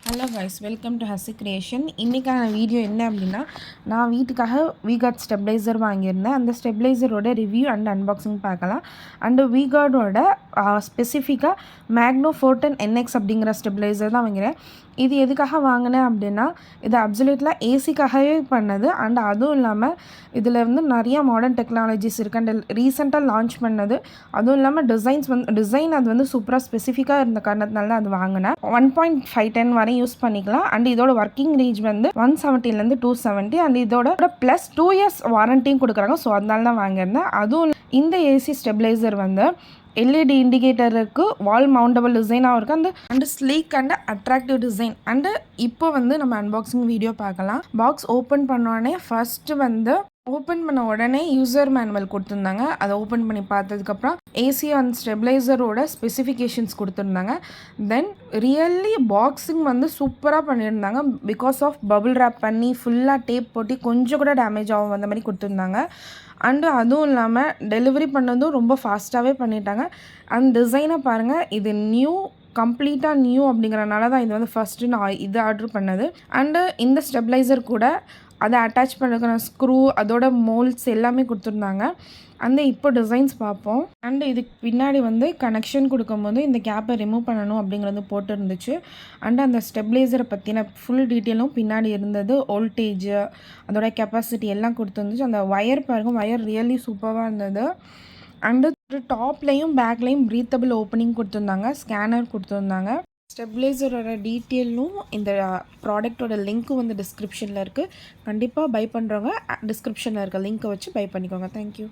Hello guys, welcome to Hussey creation. இன்றைக்கான video என்ன அப்படின்னா, நான் வீட்டுக்காக வீகார்ட் ஸ்டெபிளைசர் வாங்கியிருந்தேன். அந்த ஸ்டெபிளைசரோட ரிவ்யூ அண்ட் அன்பாக்சிங் பார்க்கலாம். அண்டு வீகார்டோட ஸ்பெசிஃபிக்காக மேக்னோ 410 NX அப்படிங்கிற ஸ்டெபிளைசர் தான் வாங்கிறேன். இது எதுக்காக வாங்கினேன் அப்படின்னா, இது அப்சல்யூட்லாம் ஏசிக்காகவே பண்ணது. அண்ட் அதுவும் இல்லாமல் இதில் வந்து நிறையா மாடர்ன் டெக்னாலஜிஸ் இருக்குது. அண்ட் ரீசெண்டாக லான்ச் பண்ணது. அதுவும் இல்லாமல் டிசைன் அது வந்து சூப்பராக ஸ்பெசிஃபிக்காக இருந்த காரணத்தினால தான் அது வாங்கினேன். 1.510 வரையும் யூஸ் பண்ணிக்கலாம். அண்ட் இதோட ஒர்க்கிங் ரேஞ்ச் வந்து 170 270. அண்ட் இதோட ப்ளஸ் 2 years வாரண்டியும் கொடுக்குறாங்க. ஸோ அதனால தான் வாங்கியிருந்தேன். அதுவும் இந்த ஏசி ஸ்டெபிளைசர் வந்து LED இண்டிகேட்டர் இருக்குது, வால் மவுண்டபிள் டிசைனாகவும் இருக்குது, and sleek and attractive design. And இப்போ வந்து நம்ம அன்பாக்சிங் வீடியோ பார்க்கலாம். பாக்ஸ் ஓப்பன் பண்ணோடனே ஃபஸ்ட்டு வந்து ஓப்பன் பண்ண உடனே யூசர் மேனுவல் கொடுத்துருந்தாங்க. அதை ஓப்பன் பண்ணி பார்த்ததுக்கப்புறம் ஏசி அண்ட் ஸ்டெபிளைசரோட ஸ்பெசிஃபிகேஷன்ஸ் கொடுத்துருந்தாங்க. தென் ரியல்லி பாக்ஸிங் வந்து சூப்பராக பண்ணியிருந்தாங்க. பிகாஸ் ஆஃப் பபுள் ரேப் பண்ணி ஃபுல்லாக டேப் போட்டு கொஞ்சம் கூட டேமேஜ் ஆகும் அந்த மாதிரி கொடுத்துருந்தாங்க. அண்டு அதுவும் இல்லாமல் டெலிவரி பண்ணதும் ரொம்ப ஃபாஸ்ட்டாகவே பண்ணிட்டாங்க. அண்ட் டிசைனை பாருங்கள், இது கம்ப்ளீட்டாக நியூ அப்படிங்கிறனால தான் இது வந்து ஃபஸ்ட்டு நான் இது ஆர்டர் பண்ணது. அண்டு இந்த ஸ்டெபிளைசர் கூட அதை அட்டாச் பண்ணுற ஸ்க்ரூ, அதோட மோல்ட்ஸ் எல்லாமே கொடுத்துருந்தாங்க. அந்த இப்போ டிசைன்ஸ் பார்ப்போம். அண்டு இதுக்கு பின்னாடி வந்து கனெக்ஷன் கொடுக்கும்போது இந்த கேப்பை ரிமூவ் பண்ணணும் அப்படிங்கிறது போட்டு இருந்துச்சு. அண்டு அந்த ஸ்டெபிளைசரை பற்றின ஃபுல் டீட்டெயிலும் பின்னாடி இருந்தது. வோல்டேஜ், அதோட கெப்பாசிட்டி எல்லாம் கொடுத்துருந்துச்சு. அந்த ஒயர் பாருங்கள், ஒயர் ரியலி சூப்பராக இருந்தது. அண்டு டாப்லேயும் பேக்லேயும் ப்ரீத்தபிள் ஓப்பனிங் கொடுத்துருந்தாங்க, ஸ்கேனர் கொடுத்துருந்தாங்க. ஸ்டெபிளைசரோட டீட்டெயிலும் இந்த ப்ராடக்டோட லிங்க்கும் வந்து டிஸ்கிரிப்ஷனில் இருக்குது. கண்டிப்பாக பை பண்ணுறவங்க டிஸ்கிரிப்ஷனில் இருக்க லிங்க்கை வச்சு பை பண்ணிக்கோங்க. தேங்க்யூ.